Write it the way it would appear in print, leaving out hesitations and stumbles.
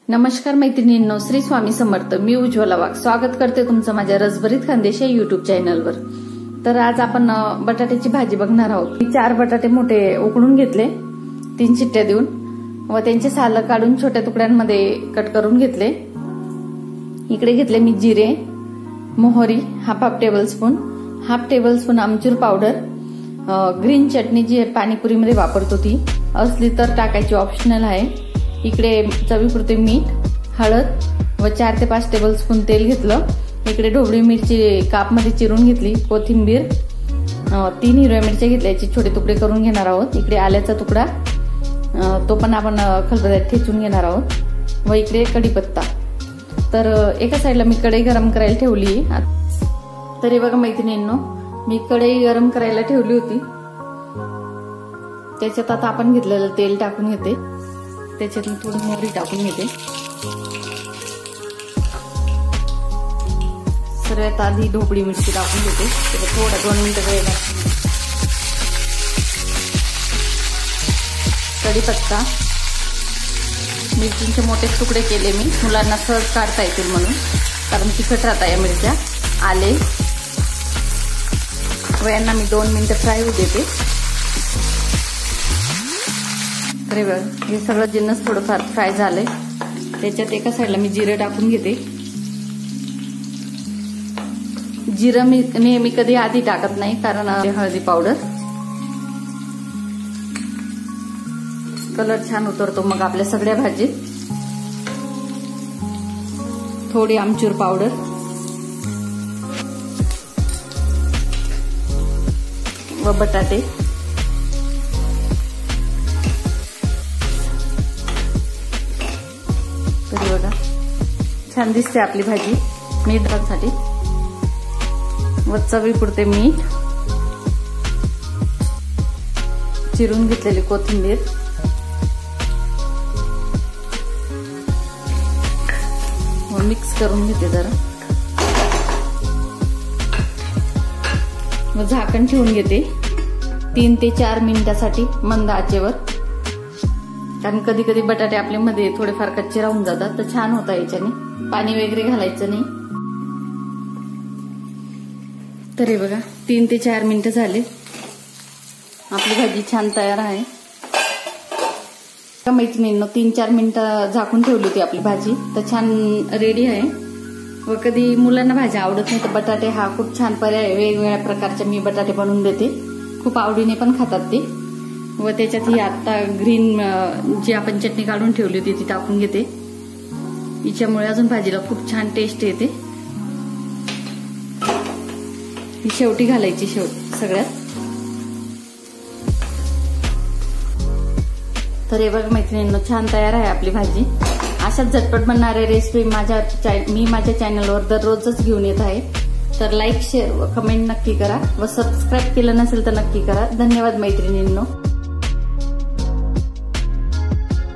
नमस्कार मैत्रिणींनो, श्री स्वामी समर्थ. मी उज्ज्वला वाघ स्वागत करते तुमचं माझ्या रसभरीत खानदेशी या युट्यूब चॅनलवर. तर आज आपण बटाट्याची भाजी बघणार आहोत. मी 4 बटाटे मोठे उकडून घेतले 3 शिट्ट्या देऊन व त्यांचे साल काढून छोट्या तुकड्यांमध्ये कट करून घेतले. इकडे घेतले मी जिरे, मोहरी हाफ टेबलस्पून आमचूर पावडर, ग्रीन चटणी जी पाणीपुरीमध्ये वापरतो ती असली तर टाकायची, ऑप्शनल आहे. इकडे चवीपुरते मीठ, हळद व 4 ते 5 टेबलस्पून तेल घेतलं. इकडे ढोबळी मिरची कापमध्ये चिरून घेतली, कोथिंबीर, 3 हिरव्या मिरच्या घेतल्या, याचे छोटे तुकडे करून घेणार आहोत. इकडे आल्याचा तुकडा, तो पण आपण खलबत्त्यात ठेचून घेणार आहोत. व इकडे कढीपत्ता. तर एका साईडला मी कढई गरम करायला ठेवली. तर हे बघा मैत्रिणींनो, मी कढई गरम करायला ठेवली होती. त्याच्यात आता आपण घेतलेलं तेल टाकून घेते. त्याच्यातून थोडी मोहरी टाकून घेते. सर्वात आधी ढोबळी मिरची टाकून घेते. थोडा 2 मिनिटं वेळ लागते. कढीपत्ता, मिरचींचे मोठे तुकडे केले मी, मुलांना सहज काढता येतील म्हणून, कारण तिखट राहता या मिरच्या. आले व यांना मी 2 मिनिटं फ्राय होऊ देते. हे सगळं जिन्नस थोडंफार फ्राय झालंय. त्याच्यात एका साईडला मी जिरं टाकून घेते. जिरं मी नेहमी कधी आधी टाकत नाही, कारण हळदी पावडर कलर छान उतरतो मग आपल्या सगळ्या भाजीत. थोडी आमचूर पावडर व बटाटे. तरी बघा छान दिसते आपली भाजी. मीठासाठी व चवीपुरते मीठ, चिरून घेतलेली कोथिंबीर, व मिक्स करून घेते जरा व झाकण ठेवून घेते 3 ते 4 मिनिटासाठी मंद आचेवर. कारण कधी कधी बटाटे आपल्या मध्ये थोडेफार कच्चे राहून जातात, तर छान होता याच्याने. पाणी वगैरे घालायचं नाही. तर हे बघा 3 ते 4 मिनिटं झाले. आपली भाजी छान तयार आहे. मैत्रिणींनो 3-4 मिनिटं झाकून ठेवली होती आपली भाजी, तर छान रेडी आहे. व कधी मुलांना भाजी आवडत नाही तर बटाटे हा खूप छान पर्याय आहे. वेगवेगळ्या प्रकारचे मी बटाटे बनवून देते, खूप आवडीने पण खातात ते. व त्याच्यात ही आता ग्रीन जी आपण चटणी काढून ठेवली होती ती टाकून घेते. हिच्यामुळे अजून भाजीला खूप छान टेस्ट येते. ही शेवटी घालायची सगळ्यात. तर हे बघा मैत्रिणींनो, छान तयार आहे आपली भाजी. अशाच झटपट बनणाऱ्या रेसिपी मी माझ्या चॅनलवर दररोजच घेऊन येत आहे. तर लाईक, शेअर व कमेंट नक्की करा व सबस्क्राईब केलं नसेल तर नक्की करा. धन्यवाद मैत्रिणींनो.